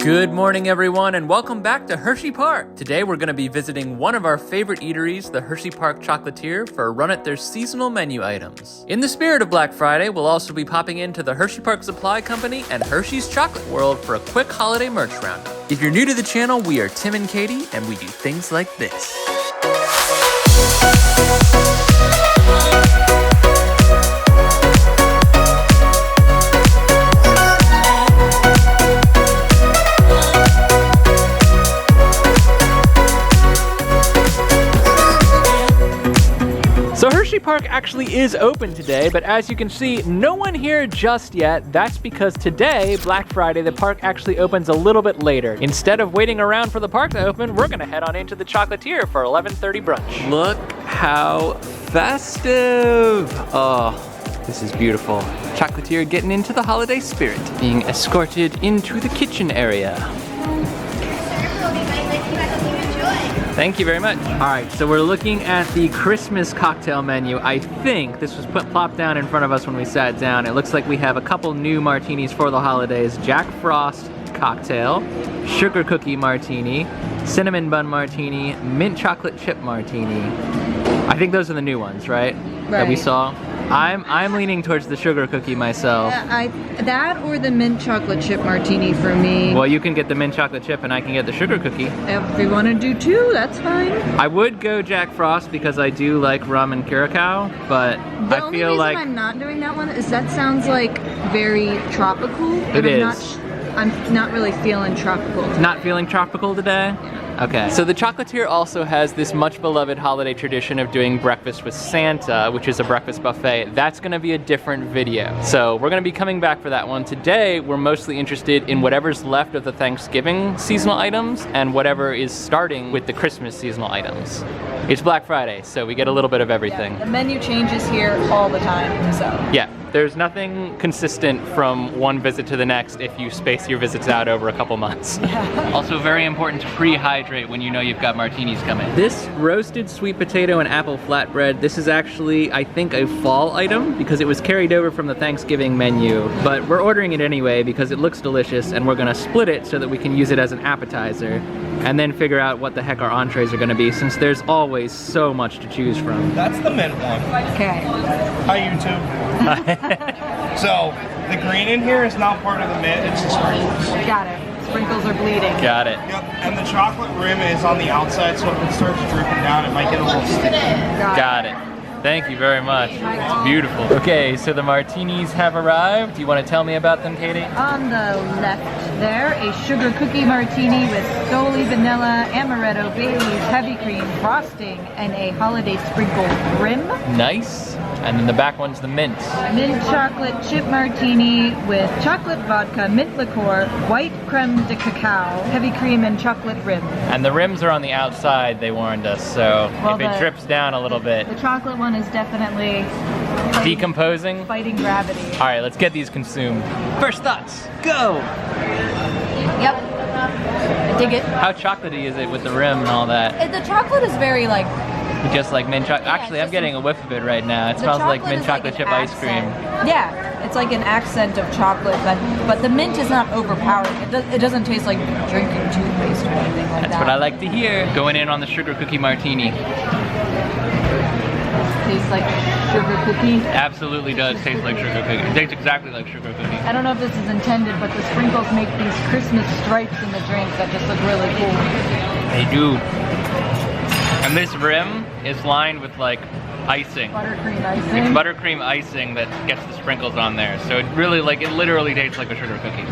Good morning, everyone, and welcome back to Hersheypark. Today, we're going to be visiting one of our favorite eateries, the Hersheypark Chocolatier, for a run at their seasonal menu items. In the spirit of Black Friday, we'll also be popping into the Hersheypark Supply Company and Hershey's Chocolate World for a quick holiday merch roundup. If you're new to the channel, we are Tim and Katie, and we do things like this. So Hersheypark actually is open today, but as you can see, no one here just yet. That's because today, Black Friday, the park actually opens a little bit later. Instead of waiting around for the park to open, we're gonna head on into the Chocolatier for 11:30 brunch. Look how festive. Oh, this is beautiful. Chocolatier getting into the holiday spirit, being escorted into the kitchen area. Thank you very much. All right, so we're looking at the Christmas cocktail menu. I think this was plopped down in front of us when we sat down. It looks like we have a couple new martinis for the holidays. Jack Frost cocktail, sugar cookie martini, cinnamon bun martini, mint chocolate chip martini. I think those are the new ones, right? That we saw. I'm leaning towards the sugar cookie myself. That or the mint chocolate chip martini for me. Well, you can get the mint chocolate chip and I can get the sugar cookie. If we want to do two, that's fine. I would go Jack Frost because I do like rum and curacao, but I feel like... The only reason I'm not doing that one is that sounds like very tropical. It is. I'm not really feeling tropical today. Not feeling tropical today? Yeah. Okay. So the Chocolatier also has this much beloved holiday tradition of doing breakfast with Santa, which is a breakfast buffet. That's gonna be a different video. So we're gonna be coming back for that one. Today, we're mostly interested in whatever's left of the Thanksgiving seasonal items and whatever is starting with the Christmas seasonal items. It's Black Friday, so we get a little bit of everything. Yeah, the menu changes here all the time, so. Yeah. There's nothing consistent from one visit to the next if you space your visits out over a couple months. Yeah. Also very important to pre-hydrate when you know you've got martinis coming. This roasted sweet potato and apple flatbread, this is actually, I think, a fall item because it was carried over from the Thanksgiving menu, but we're ordering it anyway because it looks delicious and we're gonna split it so that we can use it as an appetizer and then figure out what the heck our entrees are gonna be since there's always so much to choose from. That's the mint one. Okay. Hi, YouTube. So, the green in here is not part of the mint, it's the sprinkles. Got it. Sprinkles are bleeding. Got it. Yep, and the chocolate rim is on the outside, so if it starts dripping down, it might get a little sticky. Got it. Thank you very much. It's beautiful. Okay, so the martinis have arrived. Do you want to tell me about them, Katie? On the left there, a sugar cookie martini with Stoli vanilla, amaretto, Bailey's, heavy cream, frosting, and a holiday sprinkle rim. Nice. And then the back one's the mint. Mint chocolate chip martini with chocolate vodka, mint liqueur, white creme de cacao, heavy cream, and chocolate rim. And the rims are on the outside, they warned us, so if it drips down a little bit. The chocolate one is definitely decomposing. Fighting gravity. All right, let's get these consumed. First thoughts, go! Yep, I dig it. How chocolatey is it with the rim and all that? The chocolate is very like... Just like mint chocolate. Actually, I'm getting a whiff of it right now. It smells like mint chocolate chip ice cream. Yeah, it's like an accent of chocolate, but the mint is not overpowering. It doesn't taste like drinking toothpaste or anything like that. That's what I like to hear. Going in on the sugar cookie martini. Tastes like sugar cookie. Absolutely does taste like sugar cookie. It tastes exactly like sugar cookie. I don't know if this is intended, but the sprinkles make these Christmas stripes in the drink that just look really cool. They do. And this rim is lined with like icing. Buttercream icing. It's buttercream icing that gets the sprinkles on there. So it really it literally tastes like a sugar cookie.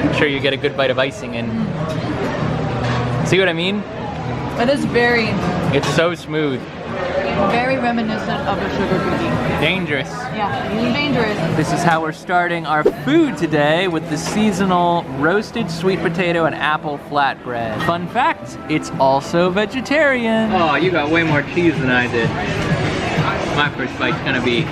I'm sure you get a good bite of icing in. See what I mean? It is very... It's so smooth. Very reminiscent of a sugar cookie. Dangerous. Yeah, really dangerous. This is how we're starting our food today with the seasonal roasted sweet potato and apple flatbread. Fun fact, it's also vegetarian. Oh, you got way more cheese than I did. My first bite's gonna be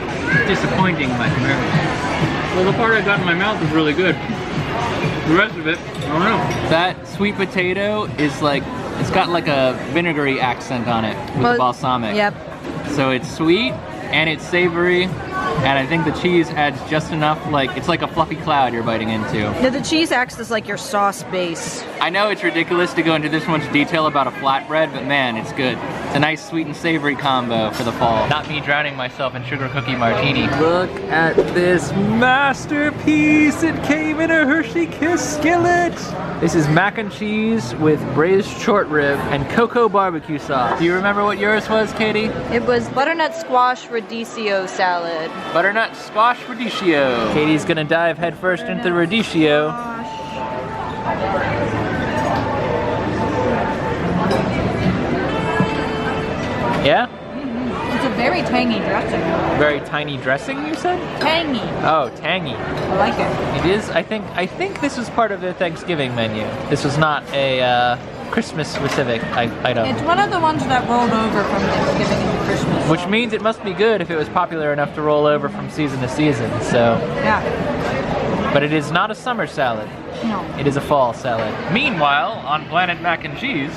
disappointing, my nervous. Well, the part I got in my mouth is really good. The rest of it, I don't know. That sweet potato is like, it's got like a vinegary accent on it with the balsamic. Yep. So it's sweet, and it's savory, and I think the cheese adds just enough, like, it's like a fluffy cloud you're biting into. Now the cheese acts as like your sauce base. I know it's ridiculous to go into this much detail about a flatbread, but man, it's good. It's a nice sweet and savory combo for the fall. Not me drowning myself in sugar cookie martini. Look at this masterpiece. It came in a Hershey Kiss skillet. This is mac and cheese with braised short rib and cocoa barbecue sauce. Do you remember what yours was, Katie? It was butternut squash radicchio salad. Butternut squash radicchio. Katie's gonna dive headfirst into the radicchio. Yeah? It's a very tangy dressing. Very tiny dressing, you said? Tangy. Oh, tangy. I like it. It is, I think this was part of the Thanksgiving menu. This was not a Christmas specific item. It's one of the ones that rolled over from Thanksgiving into Christmas. Which means it must be good if it was popular enough to roll over from season to season, so. Yeah. But it is not a summer salad. No. It is a fall salad. Meanwhile, on Planet Mac and Cheese,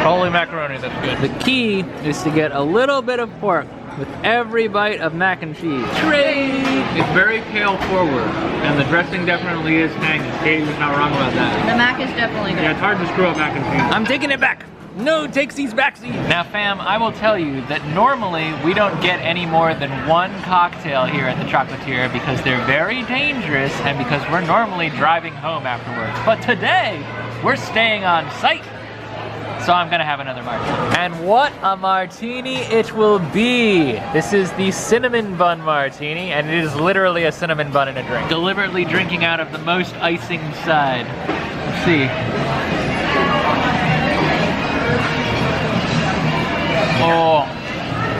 holy macaroni, that's good. The key is to get a little bit of pork with every bite of mac and cheese. Trade! It's very Kale forward, and the dressing definitely is tangy. Katie was not wrong about that. The mac is definitely good. Yeah, it's hard to screw up mac and cheese. I'm taking it back! No takesies backsies! Now fam, I will tell you that normally we don't get any more than one cocktail here at the Chocolatier because they're very dangerous and because we're normally driving home afterwards. But today, we're staying on site. So I'm gonna have another martini. And what a martini it will be! This is the cinnamon bun martini, and it is literally a cinnamon bun in a drink. Deliberately drinking out of the most icing side. Let's see. Oh.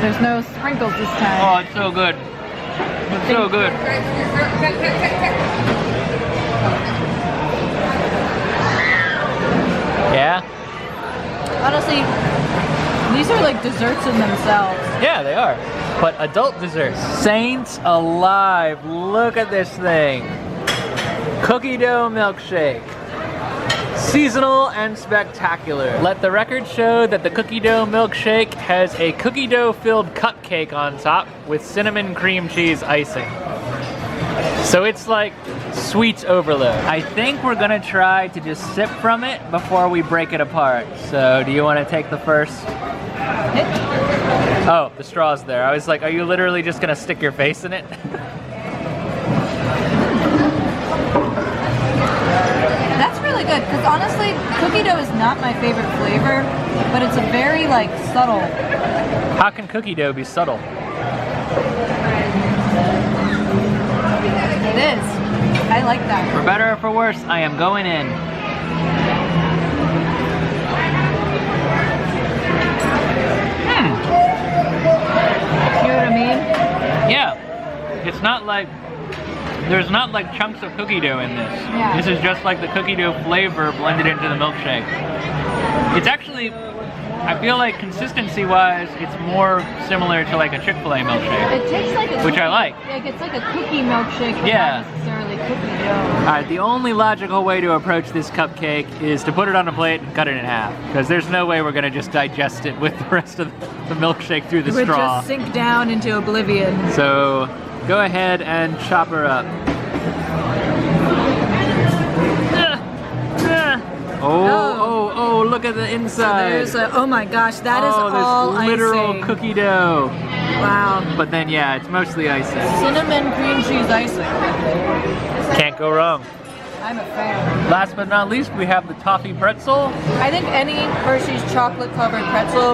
There's no sprinkles this time. Oh, it's so good. It's so good. Yeah? Honestly, these are like desserts in themselves. Yeah, they are. But adult desserts. Saints alive, look at this thing. Cookie dough milkshake. Seasonal and spectacular. Let the record show that the cookie dough milkshake has a cookie dough filled cupcake on top with cinnamon cream cheese icing. So it's like sweets overload. I think we're gonna try to just sip from it before we break it apart. So do you wanna take the first? Oh, the straw's there. I was like, are you literally just gonna stick your face in it? That's really good, because honestly, cookie dough is not my favorite flavor, but it's a very like subtle. How can cookie dough be subtle? It is. I like that. For better or for worse, I am going in. You know what I mean? Yeah. It's not like, there's not like chunks of cookie dough in this. Yeah. This is just like the cookie dough flavor blended into the milkshake. It's actually, I feel like consistency-wise, it's more similar to like a Chick-fil-A milkshake. It tastes like a which I like. Like it's like a cookie milkshake, but Yeah. not necessarily cookie dough. Alright, the only logical way to approach this cupcake is to put it on a plate and cut it in half. Because there's no way we're gonna just digest it with the rest of the milkshake through the It would straw. just sink down into oblivion. So, go ahead and chop her up. Oh, look at the inside. There's a, oh my gosh, that is there's all literal icing. cookie dough. Wow. But then, yeah, it's mostly icing. Cinnamon cream cheese icing. Can't go wrong. I'm a fan. Last but not least, we have the toffee pretzel. I think any Hershey's chocolate covered pretzel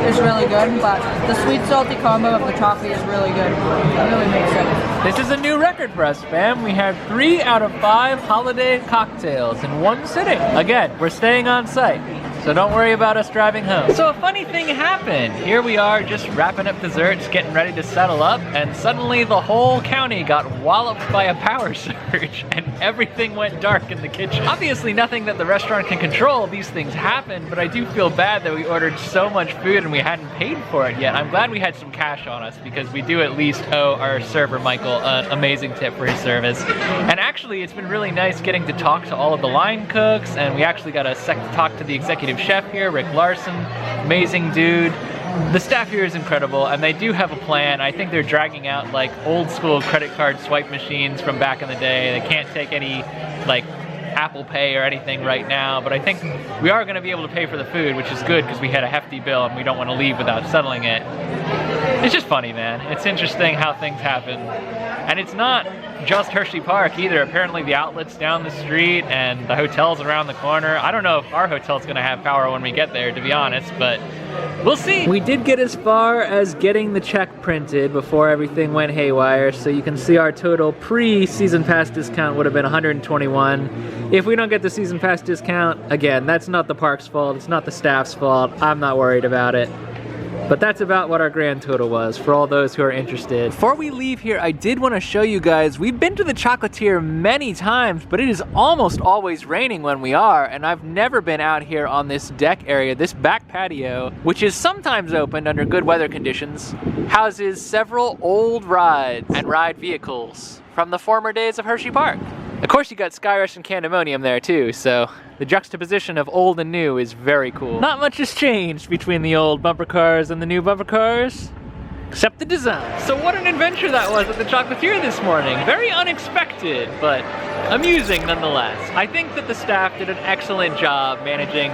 is really good, but the sweet salty combo of the toffee is really good. It really makes it. This is a new record for us, fam. We had 3 out of 5 holiday cocktails in one sitting. Again, we're staying on site. so don't worry about us driving home. So a funny thing happened. Here we are just wrapping up desserts, getting ready to settle up, and suddenly the whole county got walloped by a power surge and everything went dark in the kitchen. Obviously nothing that the restaurant can control, these things happen, but I do feel bad that we ordered so much food and we hadn't paid for it yet. I'm glad we had some cash on us because we do at least owe our server Michael an amazing tip for his service. And actually it's been really nice getting to talk to all of the line cooks, and we actually got a sec to talk to the executive chef here, Rick Larsen, amazing dude. The staff here is incredible, and they do have a plan. I think they're dragging out like old school credit card swipe machines from back in the day. They can't take any like Apple Pay or anything right now, but I think we are going to be able to pay for the food, which is good because we had a hefty bill and we don't want to leave without settling it. It's just funny, man. It's interesting how things happen. And it's not just Hersheypark either. Apparently the outlet's down the street and the hotel's around the corner. I don't know if our hotel's gonna have power when we get there, to be honest, but we'll see. We did get as far as getting the check printed before everything went haywire, so you can see our total pre-season pass discount would have been $121. If we don't get the season pass discount, again, that's not the park's fault, it's not the staff's fault, I'm not worried about it. But that's about what our grand total was for all those who are interested. Before we leave here, I did want to show you guys, we've been to the Chocolatier many times, but it is almost always raining when we are, and I've never been out here on this deck area. This back patio, which is sometimes opened under good weather conditions, houses several old rides and ride vehicles from the former days of Hersheypark. Of course you got Sky Rush and Candemonium there too, so the juxtaposition of old and new is very cool. Not much has changed between the old bumper cars and the new bumper cars, except the design. So what an adventure that was at the Chocolatier this morning. Very unexpected, but amusing nonetheless. I think that the staff did an excellent job managing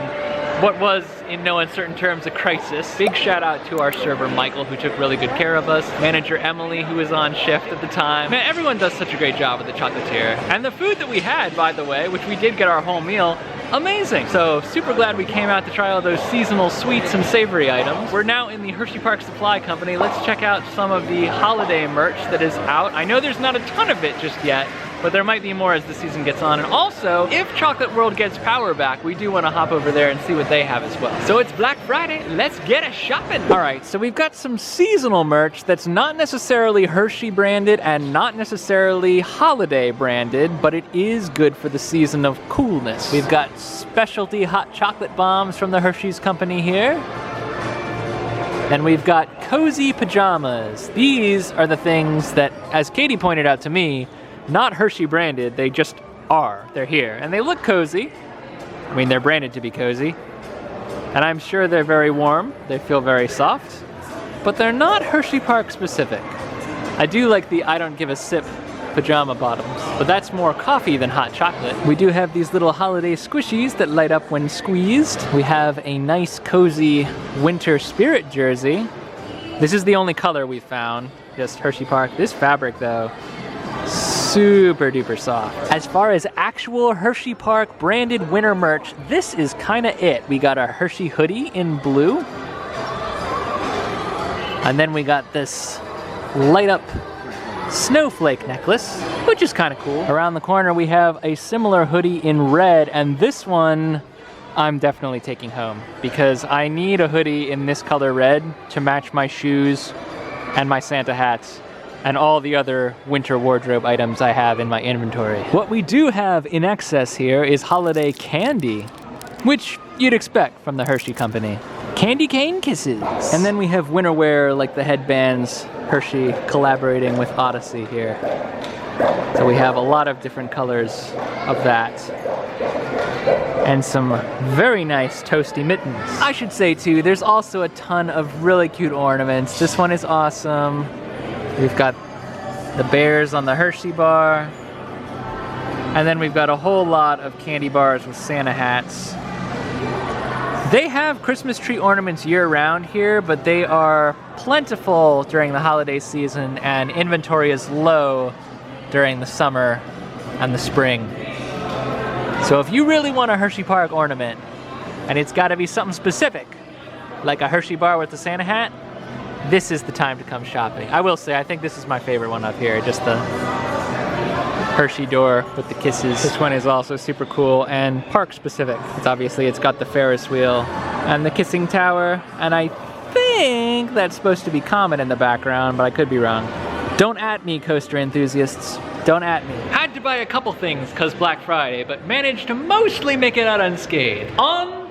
what was, in no uncertain terms, a crisis. Big shout out to our server Michael, who took really good care of us, manager Emily, who was on shift at the time. Man, everyone does such a great job at the Chocolatier. And the food that we had, by the way, which we did get our whole meal, amazing. So super glad we came out to try all those seasonal sweets and savory items. We're now in the Hersheypark Supply Company. Let's check out some of the holiday merch that is out. I know there's not a ton of it just yet, but there might be more as the season gets on. And also, if Chocolate World gets power back, we do want to hop over there and see what they have as well. So it's Black Friday, let's get a shopping. All right, so we've got some seasonal merch that's not necessarily Hershey branded and not necessarily holiday branded, but it is good for the season of coolness. We've got specialty hot chocolate bombs from the Hershey's company here. And we've got cozy pajamas. These are the things that, as Katie pointed out to me, not Hershey branded, they just are. They're here. And they look cozy. I mean, they're branded to be cozy. And I'm sure they're very warm. They feel very soft. But they're not Hersheypark specific. I do like the I don't give a sip pajama bottoms, but that's more coffee than hot chocolate. We do have these little holiday squishies that light up when squeezed. We have a nice cozy winter spirit jersey. This is the only color we found, just Hersheypark. This fabric though, super duper soft. As far as actual Hersheypark branded winter merch, this is kind of it. We got our Hershey hoodie in blue. And then we got this light up snowflake necklace, which is kind of cool. Around the corner we have a similar hoodie in red, and this one I'm definitely taking home because I need a hoodie in this color red to match my shoes and my Santa hats and all the other winter wardrobe items I have in my inventory. What we do have in excess here is holiday candy, which you'd expect from the Hershey company. Candy cane kisses. And then we have winter wear like the headbands, Hershey collaborating with Odyssey here. So we have a lot of different colors of that. And some very nice toasty mittens. I should say too, there's also a ton of really cute ornaments. This one is awesome. We've got the bears on the Hershey bar. And then we've got a whole lot of candy bars with Santa hats. They have Christmas tree ornaments year-round here, but they are plentiful during the holiday season, and inventory is low during the summer and the spring. So if you really want a Hersheypark ornament, and it's got to be something specific, like a Hershey bar with the Santa hat, this is the time to come shopping. I will say, I think this is my favorite one up here, just the Hershey door with the kisses. This one is also super cool and park specific. It's got the Ferris wheel and the kissing tower, and I think that's supposed to be Comet in the background, but I could be wrong. Don't at me, coaster enthusiasts. Don't at me. Had to buy a couple things cause Black Friday, but managed to mostly make it out unscathed. On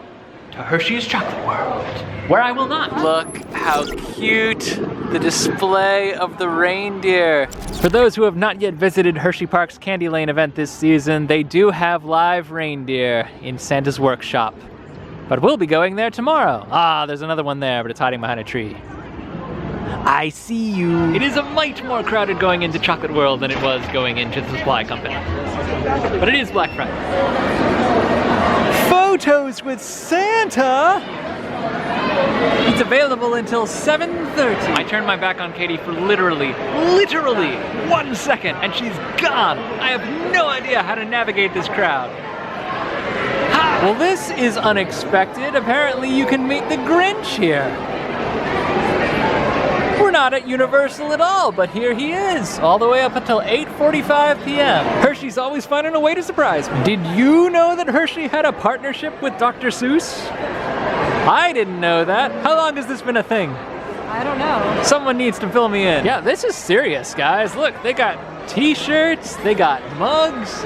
to Hershey's Chocolate World, where I will not. Look how cute the display of the reindeer. For those who have not yet visited Hersheypark's Candy Lane event this season, they do have live reindeer in Santa's workshop. But we'll be going there tomorrow. Ah, there's another one there, but it's hiding behind a tree. I see you. It is a mite more crowded going into Chocolate World than it was going into the supply company. But it is Black Friday. Photos with Santa? It's available until 7:30. I turned my back on Katie for literally 1 second, and she's gone. I have no idea how to navigate this crowd. Ha! Well, this is unexpected. Apparently you can meet the Grinch here. We're not at Universal at all, but here he is, all the way up until 8:45 p.m. Hershey's always finding a way to surprise me. Did you know that Hershey had a partnership with Dr. Seuss? I didn't know that. How long has this been a thing? I don't know. Someone needs to fill me in. Yeah, this is serious, guys. Look, they got t-shirts, they got mugs,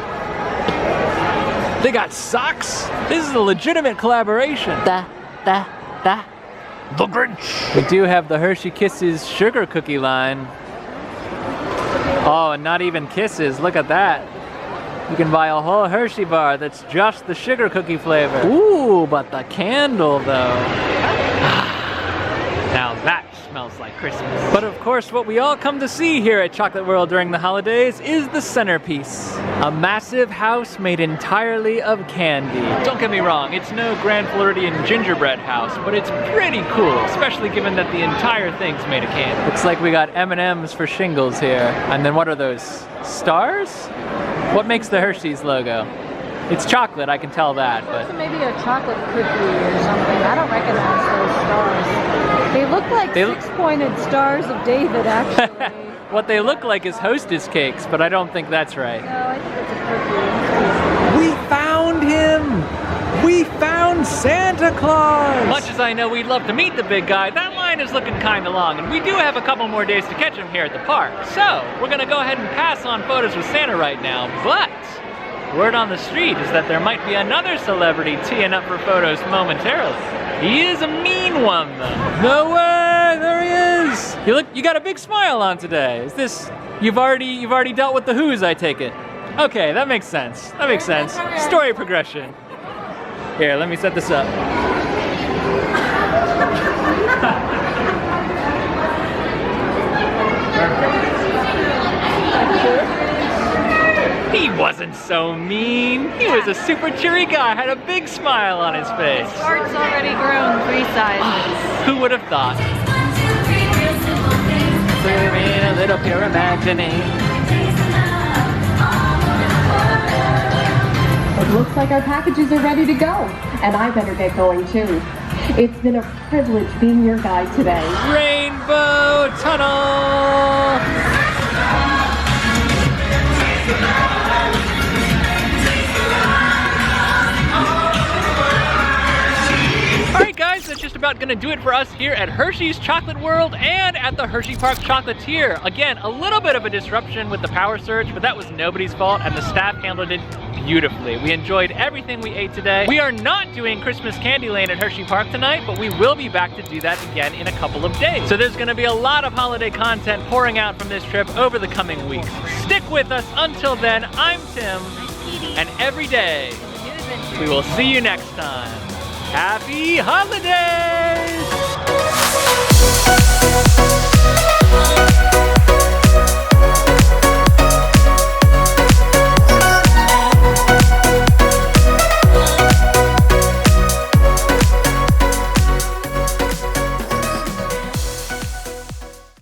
they got socks. This is a legitimate collaboration. The Grinch. We do have the Hershey Kisses sugar cookie line. Oh, and not even kisses. Look at that. You can buy a whole Hershey bar that's just the sugar cookie flavor. Ooh, but the candle though. Now that smells like Christmas. But of course, what we all come to see here at Chocolate World during the holidays is the centerpiece. A massive house made entirely of candy. Don't get me wrong, it's no Grand Floridian gingerbread house, but it's pretty cool, especially given that the entire thing's made of candy. Looks like we got M&Ms for shingles here. And then what are those? Stars? What makes the Hershey's logo? It's chocolate, I can tell that, but... Maybe a chocolate cookie or something. I don't recognize those stars. They look like six-pointed stars of David, actually. What they look like is Hostess cakes, but I don't think that's right. No, I think it's a cookie. We found him! We found Santa Claus! Much as I know we'd love to meet the big guy, that line is looking kinda long, and we do have a couple more days to catch him here at the park. So, we're gonna go ahead and pass on photos with Santa right now, but word on the street is that there might be another celebrity teeing up for photos momentarily. He is a mean one, though. No way! There he is! You got a big smile on today. Is this... You've already dealt with the Who's, I take it. Okay, that makes sense. That makes sense. Story progression. Here, let me set this up. He wasn't so mean. He was a super cheery guy, had a big smile on his face. His heart's already grown 3 sizes. Who would have thought? A little pure imagining. It looks like our packages are ready to go, and I better get going too. It's been a privilege being your guide today. Rainbow Tunnel! Alright guys, that's just about gonna do it for us here at Hershey's Chocolate World and at the Hersheypark Chocolatier. Again, a little bit of a disruption with the power surge, but that was nobody's fault and the staff handled it beautifully. We enjoyed everything we ate today. We are not doing Christmas Candy Lane at Hersheypark tonight, but we will be back to do that again in a couple of days. So there's gonna be a lot of holiday content pouring out from this trip over the coming weeks. Stick with us. Until then, I'm Tim, and every day, we will see you next time. Happy holidays!